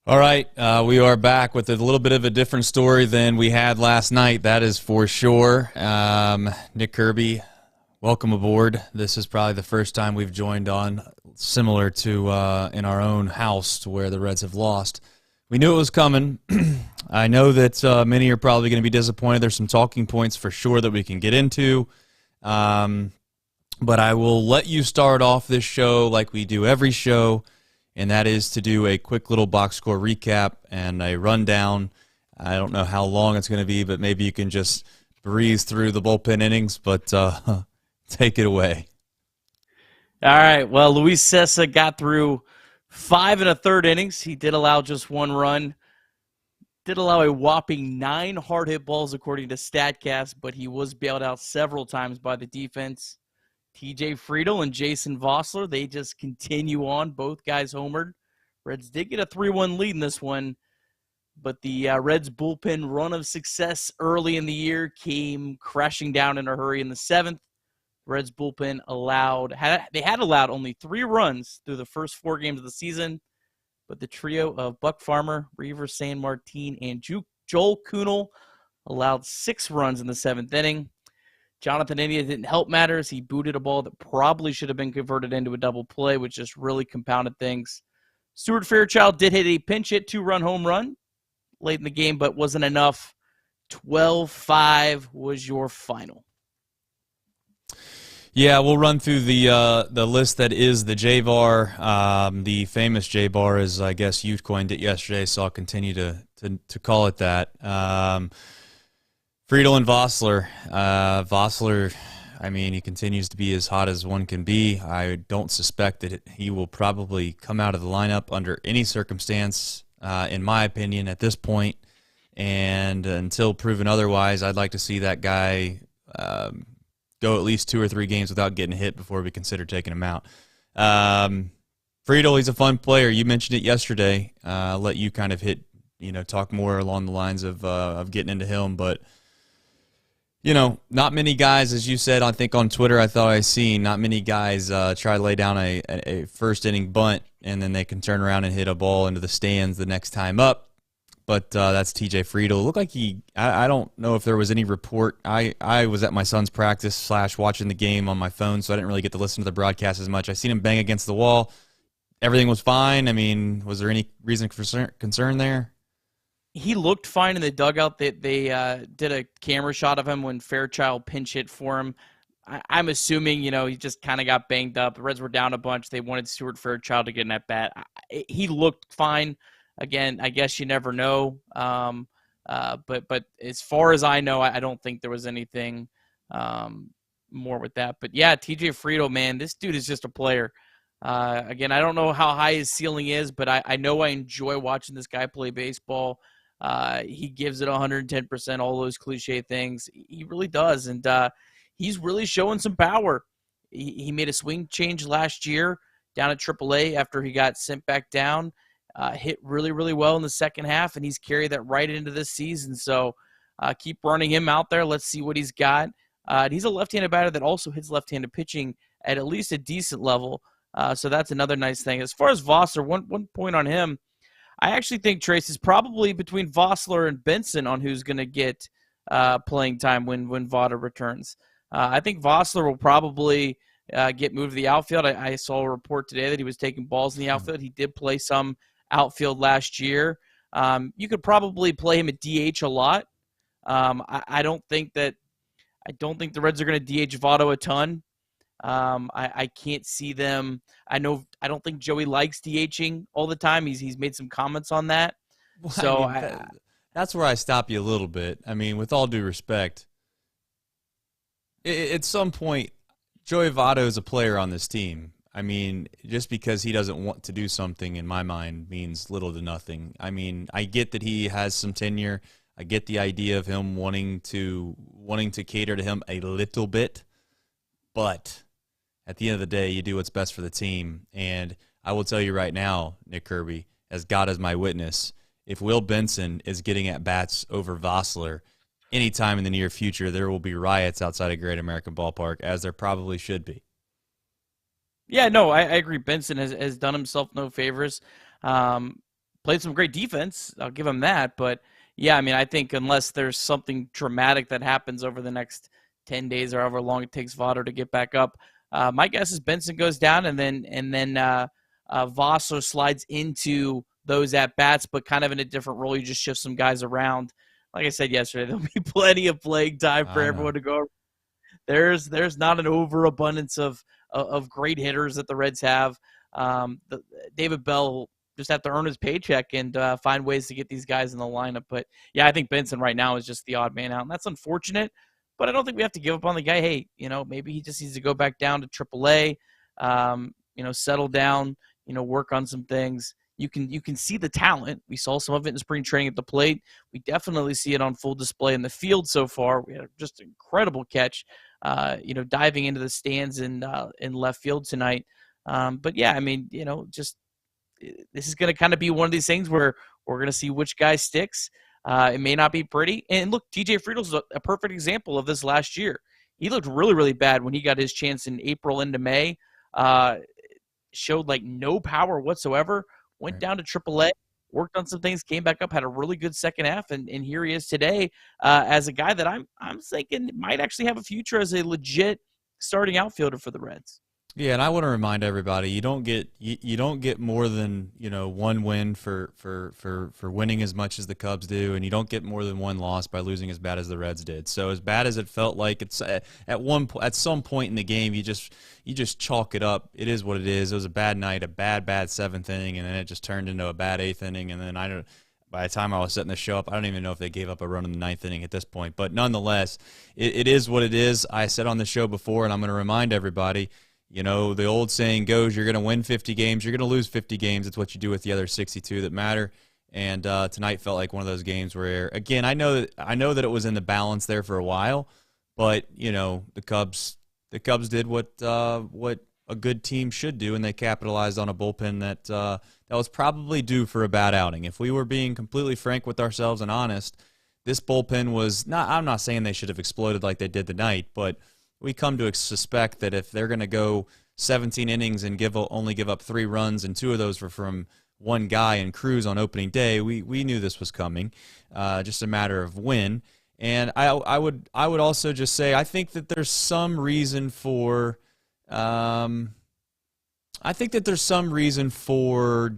All right, we are back with a little bit of a different story than we had last night, that is for sure. Nick Kirby, welcome aboard. This is probably the first time we've joined on similar to in our own house to where the Reds have lost. We knew it was coming. I know that many are probably going to be disappointed. There's some talking points for sure that we can get into. But I will let you start off this show like we do every show, and that is to do a quick little box score recap and a rundown. I don't know how long it's going to be, but maybe you can just breeze through the bullpen innings, but take it away. All right, well, Luis Cessa got through 5 1/3 innings. He did allow just 1 run. Did allow a whopping 9 hard hit balls according to StatCast, but he was bailed out several times by the defense. TJ Friedl and Jason Vossler, they just continue on. Both guys homered. Reds did get a 3-1 lead in this one, but the Reds bullpen run of success early in the year came crashing down in a hurry in the 7th. Reds bullpen had allowed only 3 runs through the first 4 games of the season, but the trio of Buck Farmer, Reaver San Martin, and Joel Kuhnel allowed 6 runs in the 7th inning. Jonathan India didn't help matters. He booted a ball that probably should have been converted into a double play, which just really compounded things. Stuart Fairchild did hit a pinch hit 2-run home run late in the game, but wasn't enough. 12-5 was your final. Yeah, we'll run through the list that is the JVAR, the famous JVAR, as I guess you coined it yesterday, so I'll continue to call it that. Friedl and Vossler. Vossler, I mean, he continues to be as hot as one can be. I don't suspect that he will probably come out of the lineup under any circumstance, in my opinion, at this point. And until proven otherwise, I'd like to see that guy go at least 2 or 3 games without getting hit before we consider taking him out. Friedl, he's a fun player. You mentioned it yesterday. I'll let you kind of talk more along the lines of getting into him, but not many guys, as you said, I think on Twitter, I thought I seen not many guys try to lay down a first inning bunt and then they can turn around and hit a ball into the stands the next time up. But that's TJ Friedl. It looked like I don't know if there was any report. I was at my son's practice / watching the game on my phone, so I didn't really get to listen to the broadcast as much. I seen him bang against the wall. Everything was fine. I mean, was there any reason for concern there? He looked fine in the dugout. They did a camera shot of him when Fairchild pinch hit for him. I'm assuming, he just kind of got banged up. The Reds were down a bunch. They wanted Stuart Fairchild to get in at bat. He looked fine. Again, I guess you never know. But as far as I know, I don't think there was anything more with that. But yeah, TJ Friedl, man, this dude is just a player. Again, I don't know how high his ceiling is, but I know I enjoy watching this guy play baseball. He gives it 110%, all those cliche things. He really does. And he's really showing some power. He made a swing change last year down at AAA after he got sent back down. Hit really, really well in the second half, and he's carried that right into this season. So Keep running him out there. Let's see what he's got. He's a left-handed batter that also hits left-handed pitching at least a decent level. So that's another nice thing. As far as Vossler, one point on him, I actually think Trace is probably between Vossler and Benson on who's going to get playing time when Votto returns. I think Vossler will probably get moved to the outfield. I saw a report today that he was taking balls in the outfield. He did play some outfield last year. You could probably play him at DH a lot. I don't think the Reds are going to DH Votto a ton. I can't see them. I don't think Joey likes DHing all the time. He's made some comments on that. Well, so that's where I stop you a little bit. I mean, with all due respect, at some point, Joey Votto is a player on this team. I mean, just because he doesn't want to do something, in my mind, means little to nothing. I mean, I get that he has some tenure. I get the idea of him wanting to cater to him a little bit, but at the end of the day, you do what's best for the team. And I will tell you right now, Nick Kirby, as God is my witness, if Will Benson is getting at bats over Vossler anytime in the near future, there will be riots outside of Great American Ballpark, as there probably should be. Yeah, no, I agree. Benson has done himself no favors. Played some great defense. I'll give him that. But, yeah, I mean, I think unless there's something dramatic that happens over the next 10 days or however long it takes Votto to get back up, my guess is Benson goes down and then Vossler slides into those at-bats, but kind of in a different role. You just shift some guys around. Like I said yesterday, there'll be plenty of playing time for everyone to go. There's not an overabundance of great hitters that the Reds have. David Bell will just have to earn his paycheck and find ways to get these guys in the lineup. But, yeah, I think Benson right now is just the odd man out, and that's unfortunate. But I don't think we have to give up on the guy. Hey, maybe he just needs to go back down to AAA, settle down, work on some things. You can see the talent. We saw some of it in spring training at the plate. We definitely see it on full display in the field so far. We had just an incredible catch, diving into the stands in left field tonight. But yeah, I mean, this is going to kind of be one of these things where we're going to see which guy sticks. It may not be pretty. And look, TJ Friedel's a perfect example of this last year. He looked really, really bad when he got his chance in April into May. Showed like no power whatsoever. Went down to AAA, worked on some things, came back up, had a really good second half, and here he is today as a guy that I'm thinking might actually have a future as a legit starting outfielder for the Reds. Yeah, and I want to remind everybody, you don't get more than one win for winning as much as the Cubs do, and you don't get more than one loss by losing as bad as the Reds did. So as bad as it felt like, it's at some point in the game, you just chalk it up. It is what it is. It was a bad night, a bad seventh inning, and then it just turned into a bad eighth inning, and then by the time I was setting the show up, I don't even know if they gave up a run in the ninth inning at this point. But nonetheless, it is what it is. I said on the show before, and I'm going to remind everybody. The old saying goes, you're going to win 50 games, you're going to lose 50 games. It's what you do with the other 62 that matter. And tonight felt like one of those games where, again, I know that it was in the balance there for a while, but the Cubs did what a good team should do, and they capitalized on a bullpen that was probably due for a bad outing. If we were being completely frank with ourselves and honest, this bullpen was not. I'm not saying they should have exploded like they did tonight, but we come to suspect that if they're going to go 17 innings and only give up 3 runs, and 2 of those were from one guy and Cruz on opening day, we knew this was coming. Just a matter of when. And I would also just say I think that there's some reason for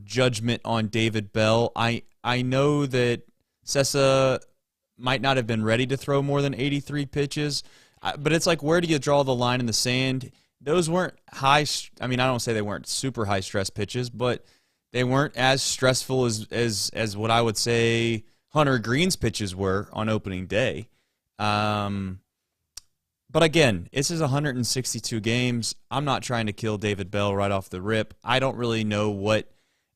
judgment on David Bell. I know that Sessa might not have been ready to throw more than 83 pitches. But it's like, where do you draw the line in the sand? Those weren't high. I mean, I don't say they weren't super high stress pitches, but they weren't as stressful as what I would say Hunter Green's pitches were on opening day. But again, this is 162 games. I'm not trying to kill David Bell right off the rip. I don't know what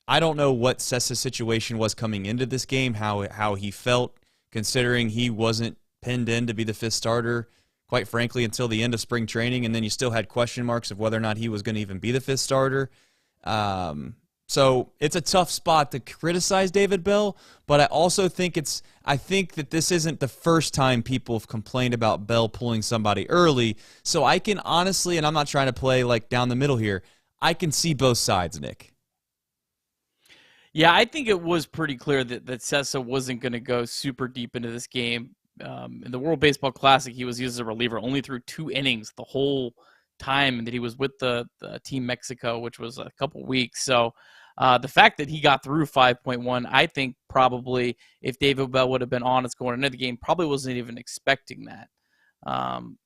Sessa's situation was coming into this game, how he felt, considering he wasn't pinned in to be the 5th starter, quite frankly, until the end of spring training, and then you still had question marks of whether or not he was going to even be the 5th starter. So it's a tough spot to criticize David Bell, but I also think I think that this isn't the first time people have complained about Bell pulling somebody early. So I can honestly, and I'm not trying to play like down the middle here, I can see both sides, Nick. Yeah, I think it was pretty clear that Sessa wasn't going to go super deep into this game. In the World Baseball Classic, he was used as a reliever only through 2 innings the whole time that he was with the Team Mexico, which was a couple weeks. So the fact that he got through 5.1, I think probably if David Bell would have been honest going into the game, probably wasn't even expecting that.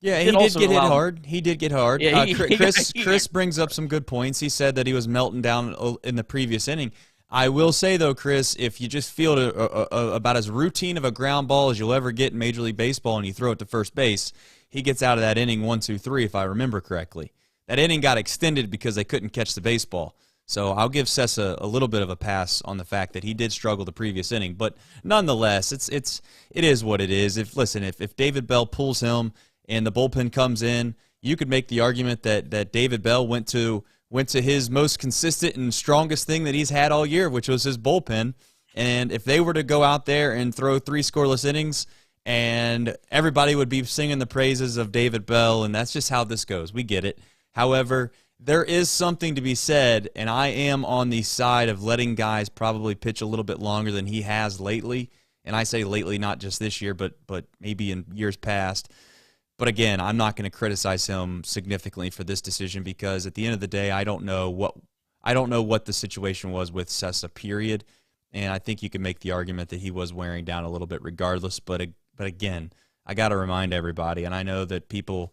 Yeah, he did get hit hard. He did get hard. Yeah, Chris brings up some good points. He said that he was melting down in the previous inning. I will say, though, Chris, if you just feel about as routine of a ground ball as you'll ever get in Major League Baseball and you throw it to first base, he gets out of that inning 1, 2, 3, if I remember correctly. That inning got extended because they couldn't catch the baseball. So I'll give Sessa a little bit of a pass on the fact that he did struggle the previous inning. But nonetheless, it is what it is. If David Bell pulls him and the bullpen comes in, you could make the argument that David Bell went to his most consistent and strongest thing that he's had all year, which was his bullpen. And if they were to go out there and throw 3 scoreless innings, and everybody would be singing the praises of David Bell, and that's just how this goes. We get it. However, there is something to be said, and I am on the side of letting guys probably pitch a little bit longer than he has lately. And I say lately, not just this year, but maybe in years past. But again, I'm not going to criticize him significantly for this decision because at the end of the day, I don't know what the situation was with Sessa, period. And I think you can make the argument that he was wearing down a little bit regardless. But again, I got to remind everybody, and I know that people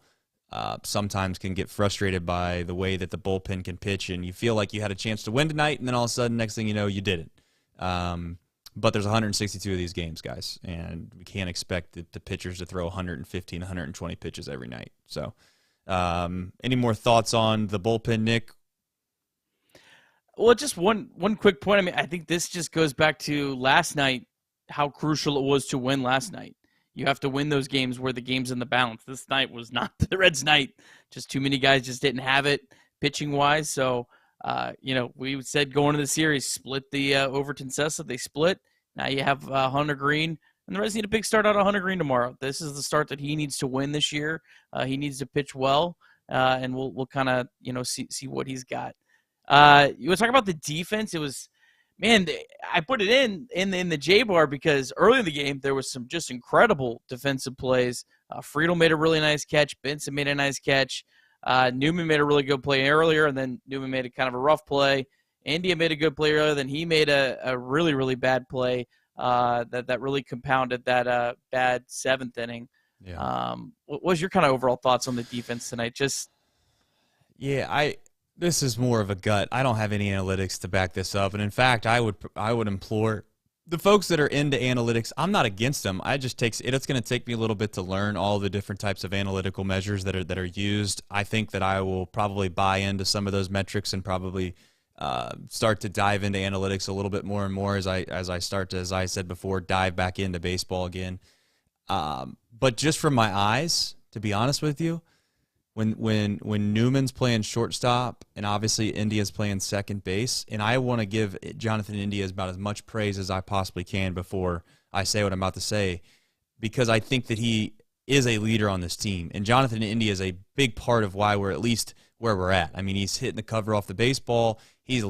sometimes can get frustrated by the way that the bullpen can pitch, and you feel like you had a chance to win tonight, and then all of a sudden, next thing you know, you didn't. But there's 162 of these games, guys, and we can't expect the pitchers to throw 115, 120 pitches every night. So any more thoughts on the bullpen, Nick? Well, just one quick point. I mean, I think this just goes back to last night, how crucial it was to win last night. You have to win those games where the game's in the balance. This night was not the Reds' night. Just too many guys just didn't have it pitching-wise. So, we said going into the series, split the Overton Sessa. They split. Now you have Hunter Green. And the Reds need a big start out of Hunter Green tomorrow. This is the start that he needs to win this year. He needs to pitch well, and we'll kind of see what he's got. You want to talk about the defense? It was, man, I put it in the J bar because early in the game there was some just incredible defensive plays. Friedel made a really nice catch. Benson made a nice catch. Newman made a really good play earlier, and then Newman made a kind of a rough play. India made a good play earlier, then he made a really, really bad play that really compounded that bad 7th inning. Yeah. What was your kind of overall thoughts on the defense tonight? This is more of a gut. I don't have any analytics to back this up, and in fact, I would implore the folks that are into analytics. I'm not against them. It's going to take me a little bit to learn all the different types of analytical measures that are used. I think that I will probably buy into some of those metrics and probably start to dive into analytics a little bit more and more as I start to, as I said before, dive back into baseball again. But just from my eyes, to be honest with you, when Newman's playing shortstop and obviously India's playing second base, and I want to give Jonathan India about as much praise as I possibly can before I say what I'm about to say, because I think that he is a leader on this team, and Jonathan India is a big part of why we're at least where we're at. I mean, he's hitting the cover off the baseball. He's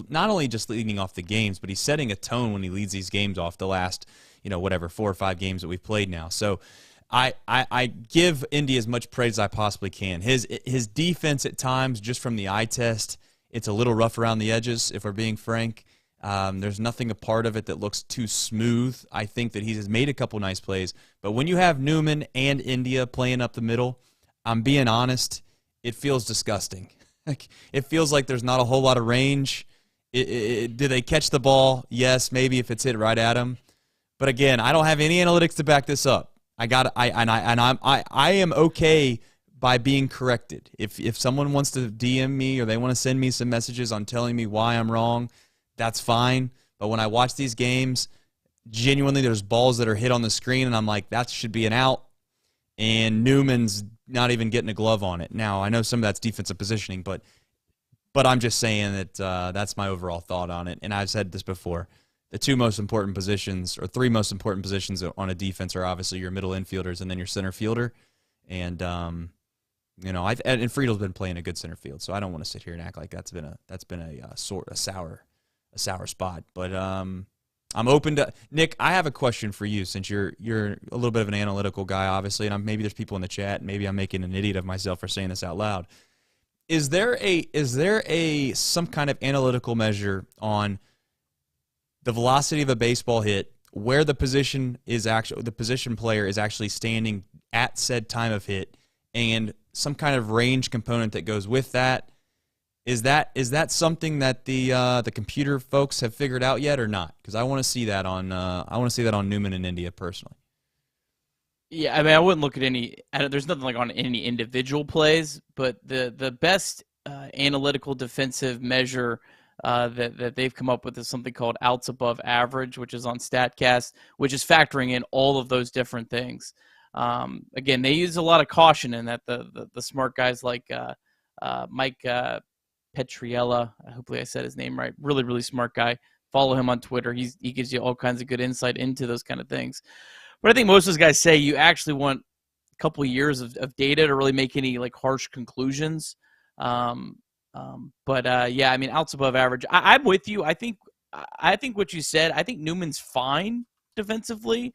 not only just leading off the games, but he's setting a tone when he leads these games off the last, 4 or 5 games that we've played now. So I give India as much praise as I possibly can. His defense at times, just from the eye test, it's a little rough around the edges, if we're being frank. There's nothing a part of it that looks too smooth. I think that he has made a couple nice plays. But when you have Newman and India playing up the middle, I'm being honest, it feels disgusting. It feels like there's not a whole lot of range. Do they catch the ball? Yes, maybe if it's hit right at them. But again, I don't have any analytics to back this up. I am okay by being corrected. If someone wants to DM me or they want to send me some messages on telling me why I'm wrong, that's fine. But when I watch these games, genuinely there's balls that are hit on the screen, and I'm like, that should be an out. And Newman's not even getting a glove on it. Now, I know some of that's defensive positioning, but But I'm just saying that that's my overall thought on it. And I've said this before. The two most important positions, or three most important positions on a defense, are obviously your middle infielders and then your center fielder. And and Friedel's been playing a good center field, so I don't want to sit here and act like that's been a sour spot. But I'm open to Nick. I have a question for you, since you're a little bit of an analytical guy, obviously, and maybe there's people in the chat. Maybe I'm making an idiot of myself for saying this out loud. Is there some kind of analytical measure on the velocity of a baseball hit, where the position player is actually standing at said time of hit, and some kind of range component that goes with that? Is that something that the computer folks have figured out yet, or not? Because I want to see that on Newman in India personally. Yeah, I mean, I wouldn't look at any. There's nothing like on any individual plays, but the best analytical defensive measure that they've come up with is something called outs above average, which is on Statcast, which is factoring in all of those different things. Again, they use a lot of caution in that. The smart guys like Mike Petriella, hopefully I said his name right, really, really smart guy. Follow him on Twitter. He gives you all kinds of good insight into those kind of things. But I think most of those guys say you actually want a couple of years of data to really make any like harsh conclusions. Yeah, I mean, outs above average. I'm with you. I think what you said. I think Newman's fine defensively.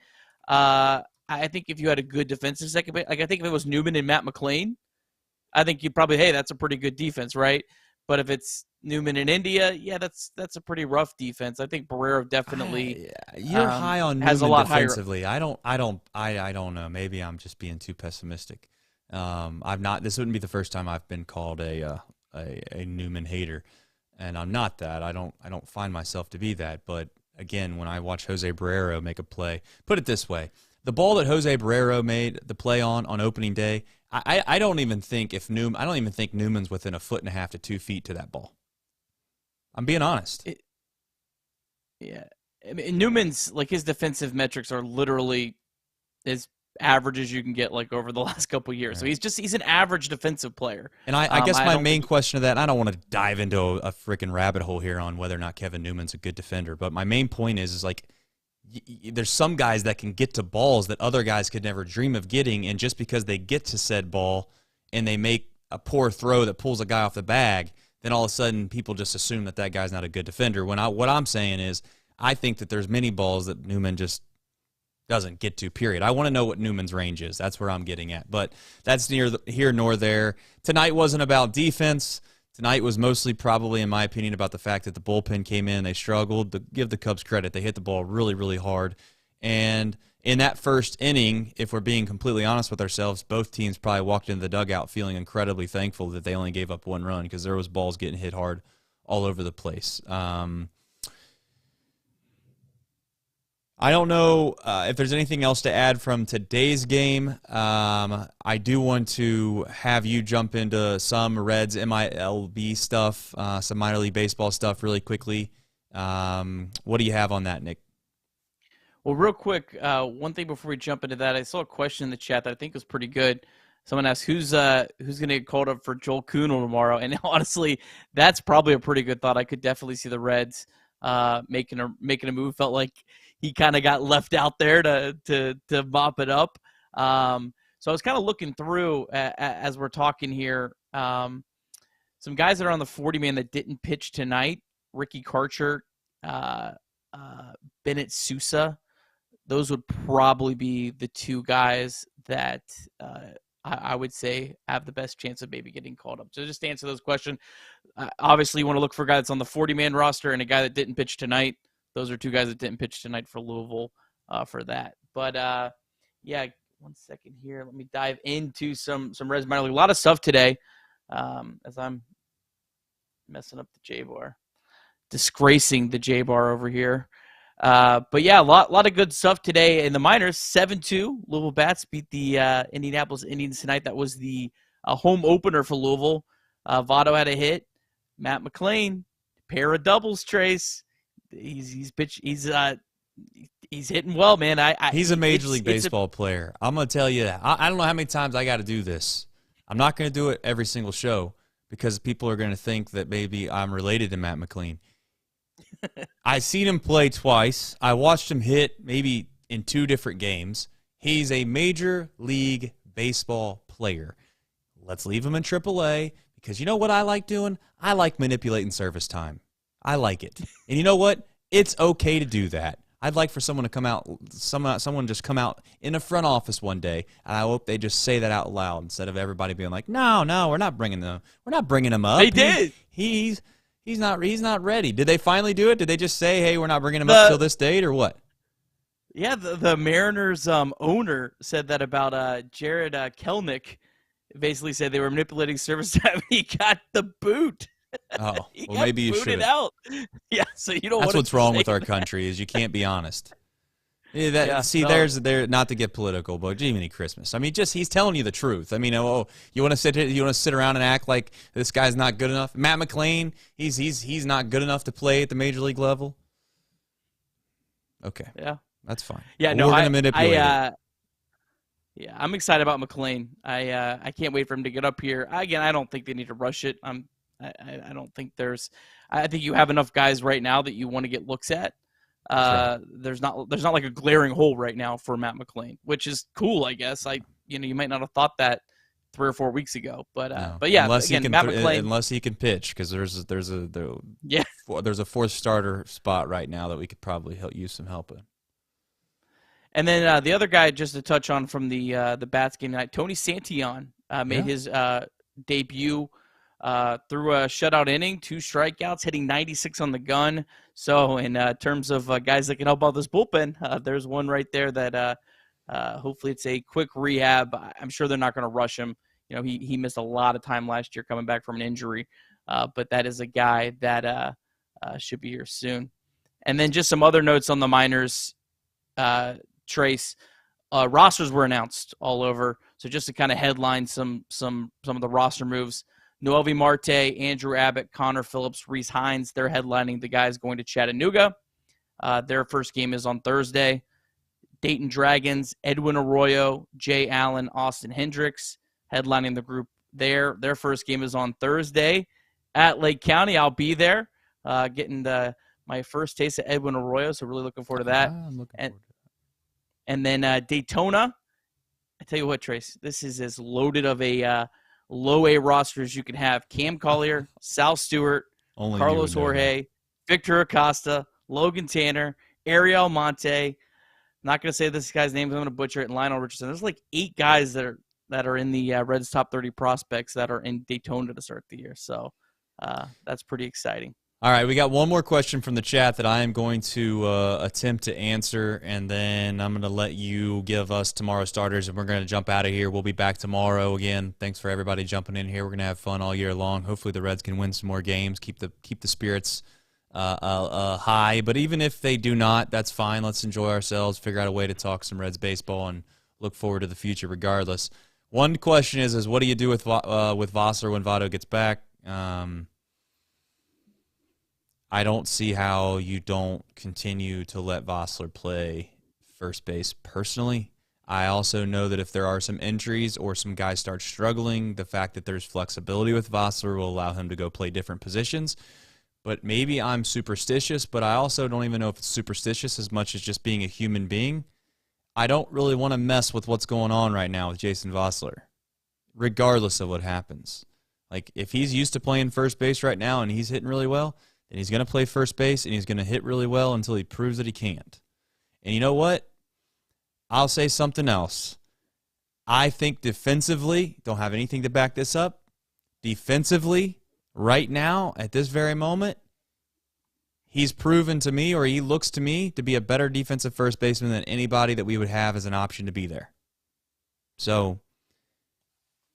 I think if you had a good defensive second base, like I think if it was Newman and Matt McLean, I think you'd probably, hey, that's a pretty good defense, right? But if it's Newman in India, yeah, that's a pretty rough defense. I think Barrero definitely you're high on Newman has a lot defensively. Higher. I don't know. Maybe I'm just being too pessimistic. I've not. This wouldn't be the first time I've been called a Newman hater, and I'm not that. I don't find myself to be that. But again, when I watch Jose Barrero make a play, put it this way: the ball that Jose Barrero made the play on opening day, I don't even think Newman's within 1.5 to 2 feet to that ball. I'm being honest. Yeah, I mean, Newman's like his defensive metrics are literally as average as you can get like over the last couple of years. Right. So he's an average defensive player. And I guess my main question of that, I don't want to dive into a freaking rabbit hole here on whether or not Kevin Newman's a good defender, but my main point is like there's some guys that can get to balls that other guys could never dream of getting, and just because they get to said ball and they make a poor throw that pulls a guy off the bag, then all of a sudden people just assume that guy's not a good defender. What I'm saying is I think that there's many balls that Newman just doesn't get to, period. I want to know what Newman's range is. That's where I'm getting at. But that's neither here nor there. Tonight wasn't about defense. Tonight was mostly probably, in my opinion, about the fact that the bullpen came in. They struggled. Give the Cubs credit. They hit the ball really, really hard. And in that first inning, if we're being completely honest with ourselves, both teams probably walked into the dugout feeling incredibly thankful that they only gave up one run, because there was balls getting hit hard all over the place. I don't know if there's anything else to add from today's game. I do want to have you jump into some Reds MLB stuff, some minor league baseball stuff really quickly. What do you have on that, Nick? Well, real quick, one thing before we jump into that, I saw a question in the chat that I think was pretty good. Someone asked, who's going to get called up for Joel Kuhnel tomorrow? And honestly, that's probably a pretty good thought. I could definitely see the Reds making a move. Felt like he kind of got left out there to mop it up. So I was kind of looking through as we're talking here. Some guys that are on the 40-man that didn't pitch tonight: Ricky Karcher, Bennett Sousa. Those would probably be the two guys that I would say have the best chance of maybe getting called up. So just to answer those questions, obviously you want to look for a guy that's on the 40-man roster and a guy that didn't pitch tonight. Those are two guys that didn't pitch tonight for Louisville for that. But, yeah, 1 second here. Let me dive into some Reds minor league. A lot of stuff today as I'm messing up the J-bar. Disgracing the J-bar over here. But, yeah, a lot of good stuff today in the minors. 7-2. Louisville Bats beat the Indianapolis Indians tonight. That was the home opener for Louisville. Votto had a hit. Matt McLean, pair of doubles, Trace. He's hitting well, man. He's a Major League Baseball player. I'm going to tell you that. I don't know how many times I got to do this. I'm not going to do it every single show, because people are going to think that maybe I'm related to Matt McLean. I've seen him play twice. I watched him hit maybe in 2 different games. He's a Major League Baseball player. Let's leave him in AAA because you know what I like doing? I like manipulating service time. I like it. And you know what? It's okay to do that. I'd like for someone to come out, someone just come out in the front office one day, and I hope they just say that out loud instead of everybody being like, "No, we're not bringing him up." They did. He's not ready. Did they finally do it? Did they just say, "Hey, we're not bringing him up till this date," or what? Yeah, the Mariners owner said that about Jared Kelnick. Basically said they were manipulating service time. He got the boot. Oh, well, maybe you should. Out. Yeah, so you don't. That's what's wrong with our country is you can't be honest. There's not to get political, but Jiminy Christmas. I mean, just he's telling you the truth. I mean, you want to sit around and act like this guy's not good enough? Matt McLean, he's not good enough to play at the major league level. Okay, yeah, that's fine. Yeah, but no, we're gonna manipulate it. Yeah, I'm excited about McLean. I can't wait for him to get up here. Again, I don't think they need to rush it. I don't think I think you have enough guys right now that you want to get looks at. Right. There's not like a glaring hole right now for Matt McLean, which is cool, I guess. You might not have thought that 3 or 4 weeks ago, but yeah, unless again, Matt McLean, unless he can pitch, because there's a 4th starter spot right now that we could probably use some help in. And then the other guy, just to touch on from the Bats game tonight, Tony Santillan made his debut. Threw a shutout inning, 2 strikeouts, hitting 96 on the gun. So in terms of guys that can help out this bullpen, there's one right there that hopefully it's a quick rehab. I'm sure they're not going to rush him. He missed a lot of time last year coming back from an injury, but that is a guy that should be here soon. And then just some other notes on the minors, Trace. Rosters were announced all over. So just to kind of headline some of the roster moves. Noelvi Marte, Andrew Abbott, Connor Phillips, Reese Hines, they're headlining the guys going to Chattanooga. Their first game is on Thursday. Dayton Dragons, Edwin Arroyo, Jay Allen, Austin Hendricks, headlining the group there. Their first game is on Thursday at Lake County. I'll be there getting my first taste of Edwin Arroyo, so really looking forward to that. I'm looking forward to that. And then Daytona, I tell you what, Trace, this is as loaded of a low A roster as you can have. Cam Collier, Sal Stewart, Carlos Jorge, Victor Acosta, Logan Tanner, Ariel Monte. I'm not going to say this guy's name, I'm going to butcher it, and Lionel Richardson. There's like 8 guys that are in the Reds top 30 prospects that are in Daytona to start the year. So that's pretty exciting. All right, we got one more question from the chat that I am going to attempt to answer, and then I'm going to let you give us tomorrow's starters, and we're going to jump out of here. We'll be back tomorrow again. Thanks for everybody jumping in here. We're going to have fun all year long. Hopefully the Reds can win some more games, keep the spirits high. But even if they do not, that's fine. Let's enjoy ourselves, figure out a way to talk some Reds baseball, and look forward to the future regardless. One question is what do you do with Vossler when Votto gets back? I don't see how you don't continue to let Vossler play first base personally. I also know that if there are some injuries or some guys start struggling, the fact that there's flexibility with Vossler will allow him to go play different positions. But maybe I'm superstitious, but I also don't even know if it's superstitious as much as just being a human being. I don't really want to mess with what's going on right now with Jason Vossler, regardless of what happens. Like, if he's used to playing first base right now and he's hitting really well, and he's going to play first base, and he's going to hit really well until he proves that he can't. And you know what? I'll say something else. I think defensively, don't have anything to back this up, defensively, right now, at this very moment, he's proven to me, or he looks to me, to be a better defensive first baseman than anybody that we would have as an option to be there. So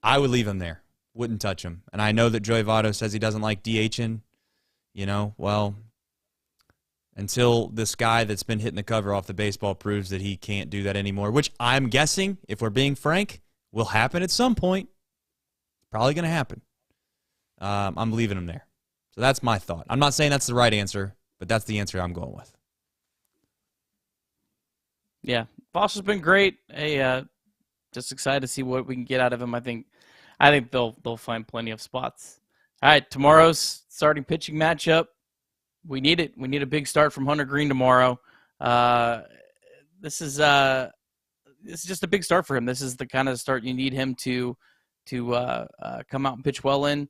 I would leave him there. Wouldn't touch him. And I know that Joey Votto says he doesn't like DHing. Well, until this guy that's been hitting the cover off the baseball proves that he can't do that anymore, which I'm guessing, if we're being frank, will happen at some point. Probably going to happen. I'm leaving him there. So that's my thought. I'm not saying that's the right answer, but that's the answer I'm going with. Yeah, Vossler's been great. Hey, just excited to see what we can get out of him. I think they'll find plenty of spots All right, tomorrow's starting pitching matchup. We need it. We need a big start from Hunter Green tomorrow. This is just a big start for him. This is the kind of start you need him to come out and pitch well in.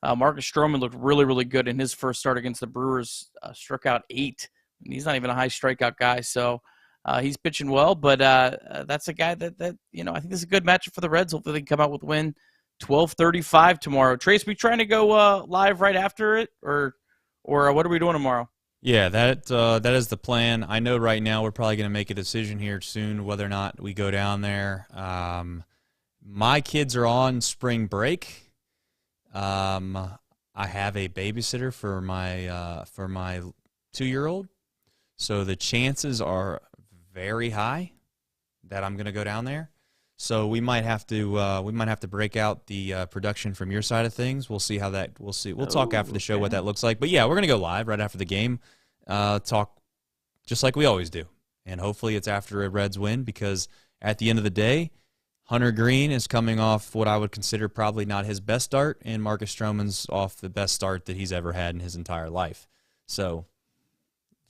Marcus Stroman looked really, really good in his first start against the Brewers. Struck out 8. And he's not even a high strikeout guy, so he's pitching well. But that's a guy that I think this is a good matchup for the Reds. Hopefully they can come out with a win. 12:35 tomorrow. Trace, we trying to go live right after it, or what are we doing tomorrow? Yeah, that is the plan. I know right now we're probably going to make a decision here soon whether or not we go down there. My kids are on spring break. I have a babysitter for my 2-year-old, so the chances are very high that I'm going to go down there. So we might have to break out the production from your side of things. We'll see how that. We'll see. We'll talk after the show what that looks like. But yeah, we're gonna go live right after the game. Talk just like we always do, and hopefully it's after a Reds win, because at the end of the day, Hunter Green is coming off what I would consider probably not his best start, and Marcus Stroman's off the best start that he's ever had in his entire life. So,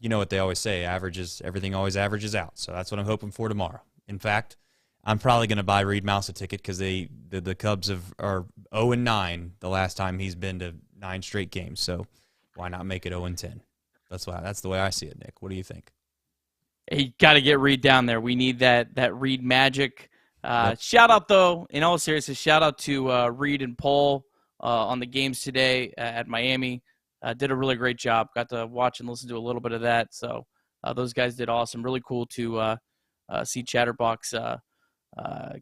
you know what they always say: everything always averages out. So that's what I'm hoping for tomorrow. In fact, I'm probably going to buy Reed Mouse a ticket because the Cubs are 0-9 the last time he's been to 9 straight games. So why not make it 0-10? That's the way I see it, Nick. What do you think? You got to get Reed down there. We need that Reed magic. Yep. Shout out, though, in all seriousness, shout out to Reed and Paul on the games today at Miami. Did a really great job. Got to watch and listen to a little bit of that. So those guys did awesome. Really cool to see Chatterbox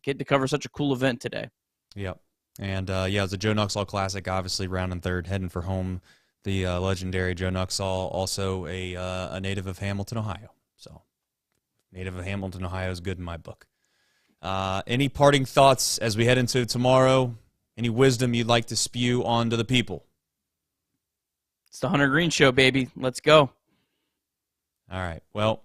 get to cover such a cool event today. Yep. And, it was a Joe Nuxall Classic, obviously, round and third, heading for home. The legendary Joe Nuxall, also a native of Hamilton, Ohio. So, native of Hamilton, Ohio is good in my book. Any parting thoughts as we head into tomorrow? Any wisdom you'd like to spew onto the people? It's the Hunter Green Show, baby. Let's go. All right. Well,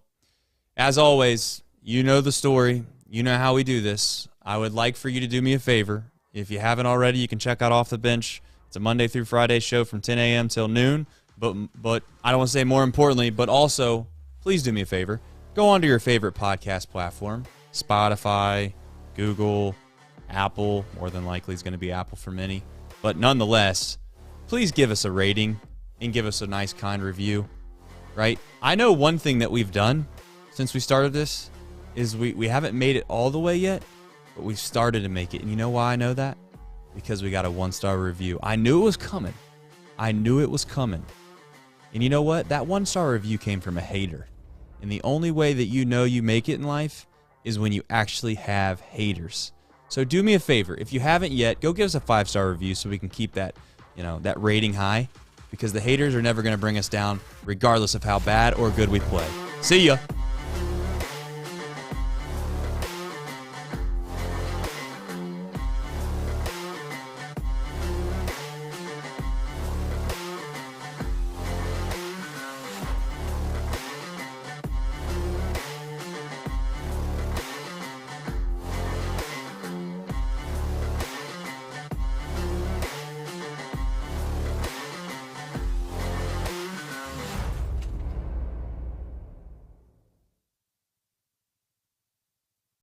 as always, you know the story. You know how we do this. I would like for you to do me a favor. If you haven't already, you can check out Off the Bench. It's a Monday through Friday show from 10 a.m. till noon. But I don't want to say more importantly, but also, please do me a favor. Go onto your favorite podcast platform. Spotify, Google, Apple. More than likely is going to be Apple for many. But nonetheless, please give us a rating and give us a nice, kind review. Right? I know one thing that we've done since we started this is we haven't made it all the way yet, but we've started to make it. And you know why I know that? Because we got a 1-star review. I knew it was coming. And you know what? That 1-star review came from a hater. And the only way that you know you make it in life is when you actually have haters. So do me a favor. If you haven't yet, go give us a 5-star review so we can keep that, that rating high. Because the haters are never going to bring us down, regardless of how bad or good we play. See ya.